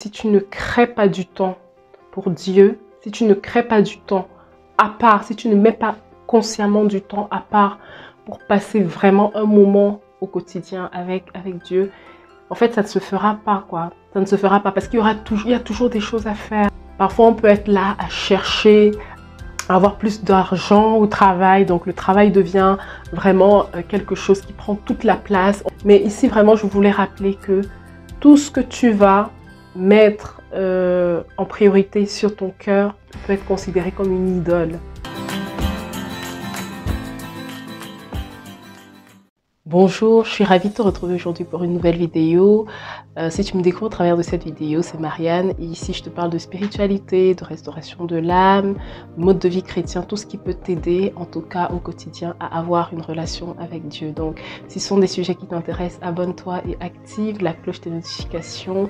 Si tu ne crées pas du temps pour Dieu, si tu ne crées pas du temps à part, si tu ne mets pas consciemment du temps à part pour passer vraiment un moment au quotidien avec Dieu, en fait, ça ne se fera pas, quoi. Ça ne se fera pas parce qu'il y a toujours des choses à faire. Parfois, on peut être là à chercher, à avoir plus d'argent au travail. Donc, le travail devient vraiment quelque chose qui prend toute la place. Mais ici, vraiment, je voulais rappeler que tout ce que tu vas mettre en priorité sur ton cœur peut être considéré comme une idole. Bonjour, je suis ravie de te retrouver aujourd'hui pour une nouvelle vidéo. Si tu me découvres au travers de cette vidéo, c'est Marianne et ici je te parle de spiritualité, de restauration de l'âme, mode de vie chrétien, tout ce qui peut t'aider en tout cas au quotidien à avoir une relation avec Dieu. Donc si ce sont des sujets qui t'intéressent, abonne-toi et active la cloche des notifications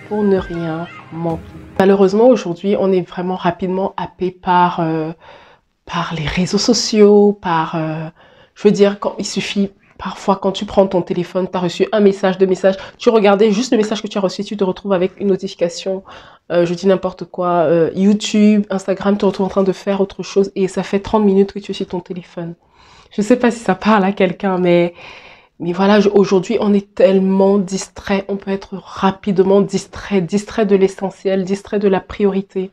pour ne rien manquer. Malheureusement aujourd'hui on est vraiment rapidement happé par les réseaux sociaux, je veux dire quand il suffit. Parfois, quand tu prends ton téléphone, tu as reçu un message, deux messages, tu regardais juste le message que tu as reçu, tu te retrouves avec une notification, je dis n'importe quoi, YouTube, Instagram, tu te retrouves en train de faire autre chose et ça fait 30 minutes que tu es sur ton téléphone. Je ne sais pas si ça parle à quelqu'un, mais voilà, aujourd'hui, on est tellement distrait, on peut être rapidement distrait de l'essentiel, distrait de la priorité.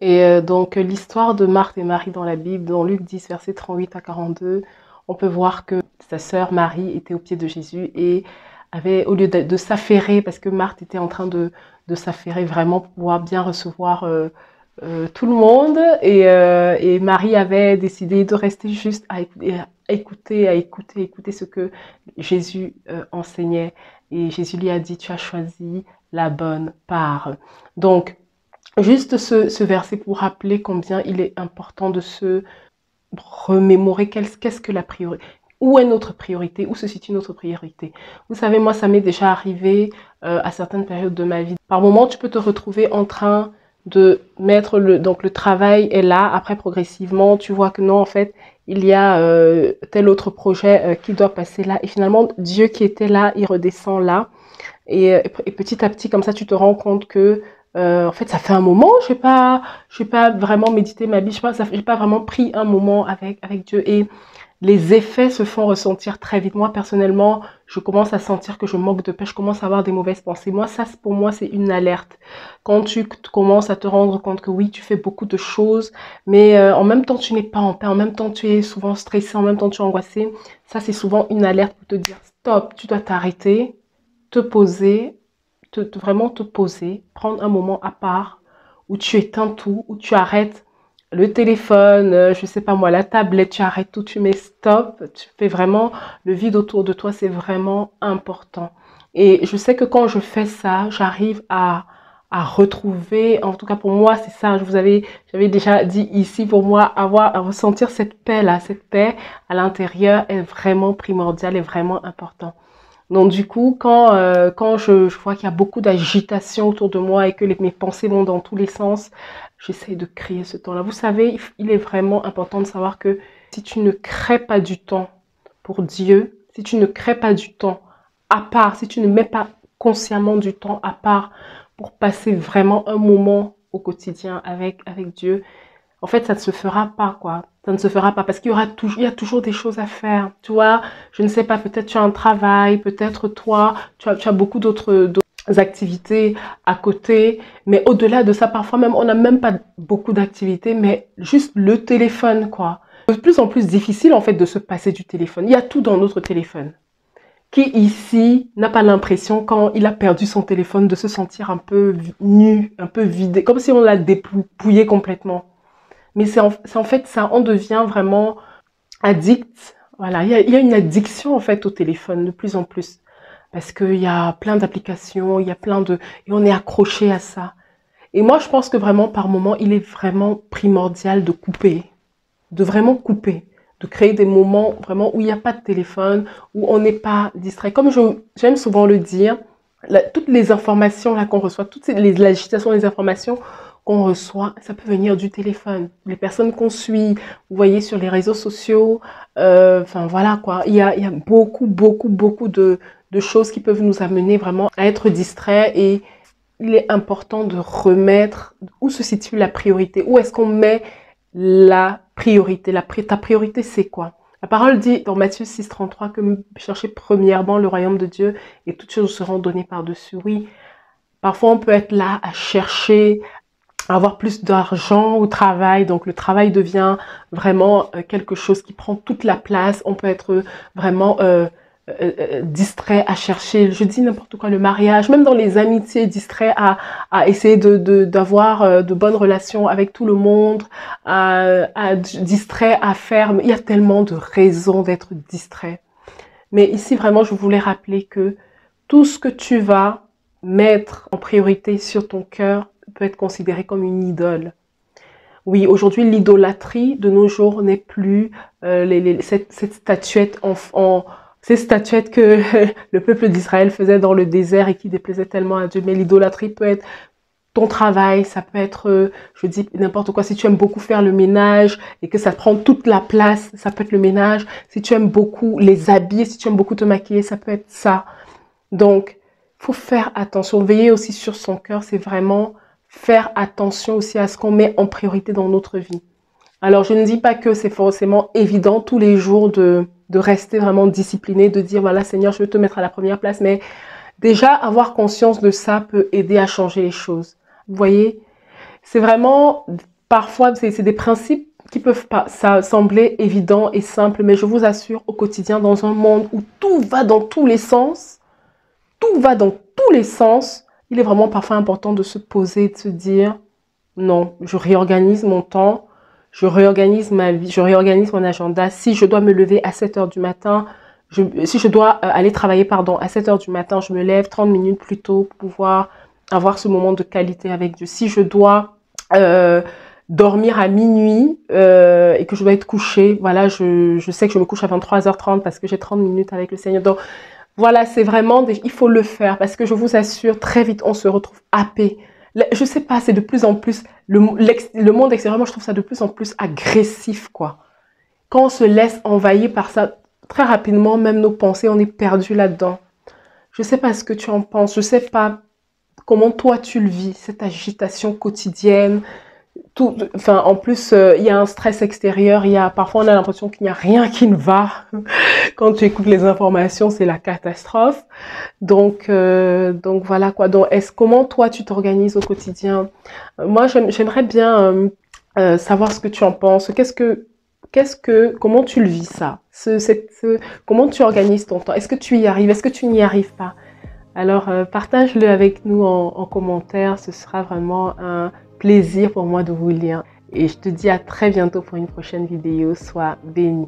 Et donc, l'histoire de Marthe et Marie dans la Bible, dans Luc 10, versets 38 à 42, on peut voir que sa sœur Marie était au pied de Jésus et avait, au lieu de s'affairer, parce que Marthe était en train de s'affairer vraiment pour pouvoir bien recevoir tout le monde, et Marie avait décidé de rester juste à écouter ce que Jésus enseignait. Et Jésus lui a dit, tu as choisi la bonne part. Donc, juste ce verset pour rappeler combien il est important de se remémorer qu'est-ce que la priorité, où est notre priorité, où se situe notre priorité. Vous savez, moi, ça m'est déjà arrivé à certaines périodes de ma vie. Par moment, tu peux te retrouver en train de mettre donc le travail est là, après progressivement, tu vois que non, en fait, il y a tel autre projet qui doit passer là. Et finalement, Dieu qui était là, il redescend là. Et petit à petit, comme ça, tu te rends compte que en fait, ça fait un moment, je n'ai pas vraiment médité ma vie, j'ai pas vraiment pris un moment avec Dieu et les effets se font ressentir très vite. Moi, personnellement, je commence à sentir que je manque de paix, je commence à avoir des mauvaises pensées. Moi, ça, pour moi, c'est une alerte. Quand tu commences à te rendre compte que oui, tu fais beaucoup de choses, mais en même temps, tu n'es pas en paix, en même temps, tu es souvent stressé, en même temps, tu es angoissé. Ça, c'est souvent une alerte pour te dire stop, tu dois t'arrêter, te poser, vraiment te poser, prendre un moment à part où tu éteins tout, où tu arrêtes le téléphone, je sais pas moi, la tablette, tu arrêtes tout, tu mets stop, tu fais vraiment le vide autour de toi, c'est vraiment important. Et je sais que quand je fais ça, j'arrive à retrouver, en tout cas pour moi, c'est ça, j'avais déjà dit ici, pour moi, à ressentir cette paix-là, cette paix à l'intérieur est vraiment primordiale, est vraiment important. Donc du coup, quand je vois qu'il y a beaucoup d'agitation autour de moi et que mes pensées vont dans tous les sens, j'essaie de créer ce temps-là. Vous savez, il est vraiment important de savoir que si tu ne crées pas du temps pour Dieu, si tu ne crées pas du temps à part, si tu ne mets pas consciemment du temps à part pour passer vraiment un moment au quotidien avec Dieu, en fait, ça ne se fera pas, quoi. Ça ne se fera pas parce qu'il y a toujours des choses à faire. Tu vois, je ne sais pas, peut-être tu as un travail, peut-être toi, tu as beaucoup d'autres activités à côté. Mais au-delà de ça, parfois même, on n'a même pas beaucoup d'activités, mais juste le téléphone, quoi. C'est de plus en plus difficile, en fait, de se passer du téléphone. Il y a tout dans notre téléphone. Qui ici n'a pas l'impression, quand il a perdu son téléphone, de se sentir un peu nu, un peu vidé, comme si on l'a dépouillé complètement. Mais c'est en fait ça, on devient vraiment addict. Voilà, il y a une addiction en fait au téléphone de plus en plus. Parce qu'il y a plein d'applications, il y a et on est accroché à ça. Et moi, je pense que vraiment, par moment, il est vraiment primordial de couper. De vraiment couper. De créer des moments vraiment où il n'y a pas de téléphone, où on n'est pas distrait. Comme j'aime souvent le dire, toutes les informations là qu'on reçoit, l'agitations des informations qu'on reçoit, ça peut venir du téléphone. Les personnes qu'on suit, vous voyez sur les réseaux sociaux, enfin voilà quoi. Il y a beaucoup de choses qui peuvent nous amener vraiment à être distraits et il est important de remettre où se situe la priorité. Où est-ce qu'on met la priorité? Ta priorité, c'est quoi? La parole dit dans Matthieu 6,33 que cherchez premièrement le royaume de Dieu et toutes choses seront données par-dessus. Oui, parfois on peut être là à chercher, à avoir plus d'argent au travail. Donc le travail devient vraiment quelque chose qui prend toute la place. On peut être vraiment distrait à chercher, je dis n'importe quoi, le mariage, même dans les amitiés, distrait à essayer d'avoir de bonnes relations avec tout le monde, distrait à faire, mais il y a tellement de raisons d'être distrait. Mais ici, vraiment, je voulais rappeler que tout ce que tu vas mettre en priorité sur ton cœur peut être considéré comme une idole. Oui, aujourd'hui, l'idolâtrie de nos jours n'est plus cette statuette ces statuettes que le peuple d'Israël faisait dans le désert et qui déplaisaient tellement à Dieu. Mais l'idolâtrie peut être ton travail, ça peut être, je dis n'importe quoi, si tu aimes beaucoup faire le ménage et que ça prend toute la place, ça peut être le ménage. Si tu aimes beaucoup les habiller, si tu aimes beaucoup te maquiller, ça peut être ça. Donc, faut faire attention. Veiller aussi sur son cœur, c'est vraiment faire attention aussi à ce qu'on met en priorité dans notre vie. Alors, je ne dis pas que c'est forcément évident tous les jours de rester vraiment discipliné, de dire, voilà, Seigneur, je veux te mettre à la première place. Mais déjà, avoir conscience de ça peut aider à changer les choses. Vous voyez, c'est vraiment, parfois, c'est des principes qui peuvent pas sembler évidents et simples. Mais je vous assure, au quotidien, dans un monde où tout va dans tous les sens, il est vraiment parfois important de se poser, de se dire, non, je réorganise mon temps, je réorganise ma vie, je réorganise mon agenda. Si je dois me lever à 7 heures du matin, si je dois aller travailler, à 7 heures du matin, je me lève 30 minutes plus tôt pour pouvoir avoir ce moment de qualité avec Dieu. Si je dois dormir à minuit et que je dois être couchée, voilà, je sais que je me couche à 23h30 parce que j'ai 30 minutes avec le Seigneur. Donc, voilà, c'est vraiment, il faut le faire parce que je vous assure, très vite, on se retrouve happé. Je sais pas, c'est de plus en plus, le monde extérieur, moi je trouve ça de plus en plus agressif, quoi. Quand on se laisse envahir par ça, très rapidement, même nos pensées, on est perdu là-dedans. Je sais pas ce que tu en penses, je sais pas comment toi tu le vis, cette agitation quotidienne. Enfin, en plus, il y a un stress extérieur, parfois on a l'impression qu'il n'y a rien qui ne va. Quand tu écoutes les informations, c'est la catastrophe. Donc voilà quoi. Donc, comment toi tu t'organises au quotidien? Moi, j'aimerais bien savoir ce que tu en penses. Comment tu le vis ça? Comment tu organises ton temps? Est-ce que tu y arrives? Est-ce que tu n'y arrives pas? Alors, partage-le avec nous en commentaire. Ce sera vraiment un plaisir pour moi de vous lire. Et je te dis à très bientôt pour une prochaine vidéo. Sois béni.